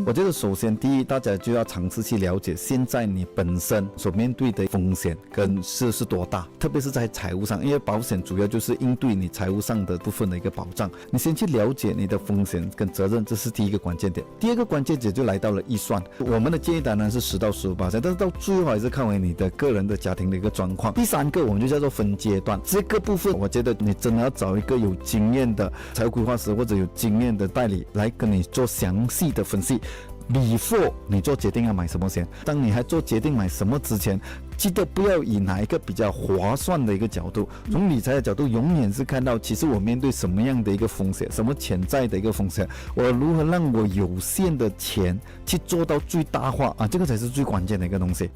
我觉得首先第一，大家就要尝试去了解现在你本身所面对的风险跟是多大，特别是在财务上，因为保险主要就是应对你财务上的部分的一个保障。你先去了解你的风险跟责任，这是第一个关键点。第二个关键点就来到了预算，我们的建议当然是10到15%，但是到最后还是看回你的个人的家庭的一个状况。第三个我们就叫做分阶段，这个部分我觉得你真的要找一个有经验的财务规划师或者有经验的代理来跟你做详细的分析。before 你做决定要买什么先，当你还做决定买什么之前，记得不要以哪一个比较划算的一个角度，从理财的角度永远是看到其实我面对什么样的一个风险，什么潜在的一个风险，我如何让我有限的钱去做到最大化啊，这个才是最关键的一个东西。